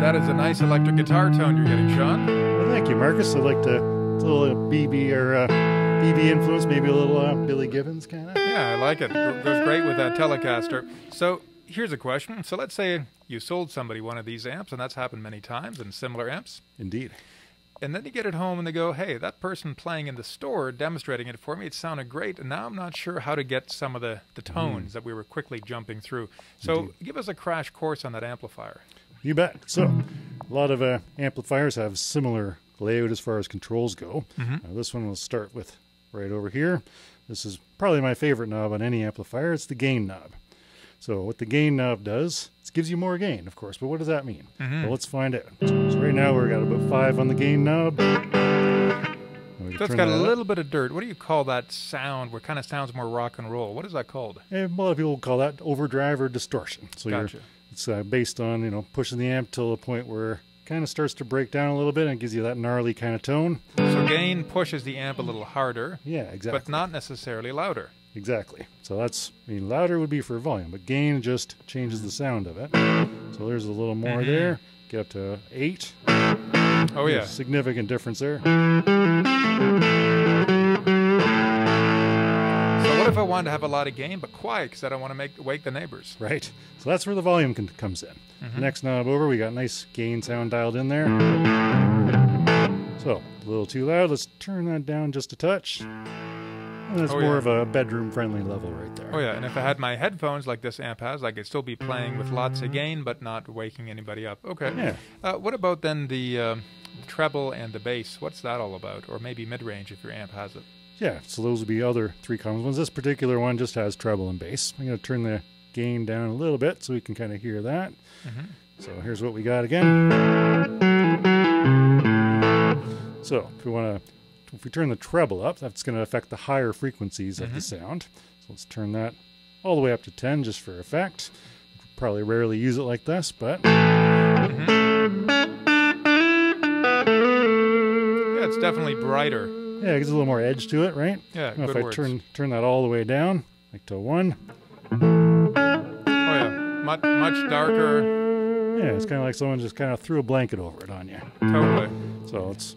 that is a nice electric guitar tone you're getting, Sean. Well, thank you, Marcus. I'd like to, it's a little BB or BB influence, maybe a little Billy Gibbons kind of. Yeah, I like it. Goes great with that Telecaster. So here's a question. So let's say you sold somebody one of these amps, and that's happened many times in similar amps. Indeed. And then you get it home and they go, hey, that person playing in the store demonstrating it for me, it sounded great, and now I'm not sure how to get some of the tones that we were quickly jumping through. So give us a crash course on that amplifier. You bet. So a lot of amplifiers have similar layout as far as controls go. This one we'll start with right over here. This is probably my favorite knob on any amplifier. It's the gain knob. So what the gain knob does, it gives you more gain, of course, but what does that mean? Well, let's find out. So right now we've got about 5 on the gain knob. So it's got a little bit of dirt. What do you call that sound? What kind of sounds more rock and roll? What is that called? A lot of people call that overdrive or distortion. So Gotcha. It's based on, pushing the amp till the point where it kind of starts to break down a little bit and it gives you that gnarly kind of tone. So gain pushes the amp a little harder. Yeah, exactly. But not necessarily louder. Exactly. So that's, louder would be for volume, but gain just changes the sound of it. So there's a little more there. Get up to 8. Oh, yeah. Significant difference there. So what if I wanted to have a lot of gain but quiet because I don't want to wake the neighbors? Right. So that's where the volume comes in. Next knob over, we got nice gain sound dialed in there. So a little too loud. Let's turn that down just a touch. And that's more of a bedroom-friendly level right there. Oh, yeah. And if I had my headphones like this amp has, I could still be playing with lots of gain but not waking anybody up. Okay. Yeah. What about then the treble and the bass? What's that all about? Or maybe mid-range if your amp has it. Yeah, so those would be other 3 common ones. This particular one just has treble and bass. I'm going to turn the gain down a little bit so we can kind of hear that. So here's what we got again. So if we turn the treble up, that's going to affect the higher frequencies of the sound. So let's turn that all the way up to 10 just for effect. Probably rarely use it like this, but yeah, it's definitely brighter. Yeah, it gives a little more edge to it, right? Yeah, now good if words. I turn that all the way down, like to 1. Oh yeah, much darker. Yeah, it's kind of like someone just kind of threw a blanket over it on you. Totally. So it's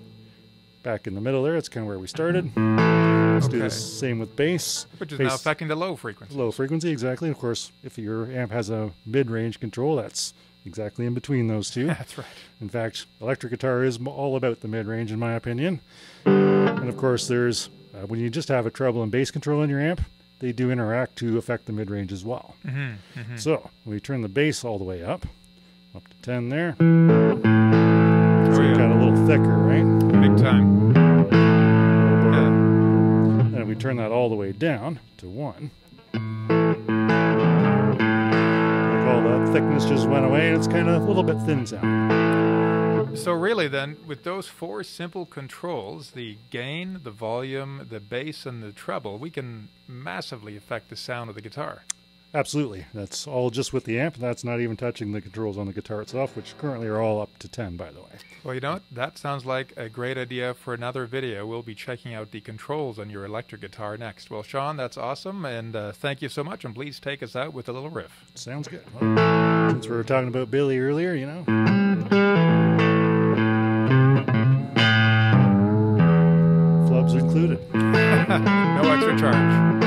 back in the middle there. It's kind of where we started. Let's do the same with bass. Which is bass, now affecting the low frequency. Low frequency, exactly. Of course, if your amp has a mid-range control, that's exactly in between those two. That's right. In fact, electric guitar is all about the mid-range, in my opinion. And of course, there's when you just have a treble and bass control in your amp, they do interact to affect the mid-range as well. So when we turn the bass all the way up to 10 there. So it got a little thicker, right? Big time. Yeah. And we turn that all the way down to 1. Like all that thickness just went away, and it's kind of a little bit thin sounding. So really then, with those 4 simple controls, the gain, the volume, the bass, and the treble, we can massively affect the sound of the guitar. Absolutely. That's all just with the amp. That's not even touching the controls on the guitar itself, which currently are all up to 10, by the way. Well, you know what? That sounds like a great idea for another video. We'll be checking out the controls on your electric guitar next. Well, Sean, that's awesome, and thank you so much, and please take us out with a little riff. Sounds good. Well, since we were talking about Billy earlier, flubs included. No extra charge.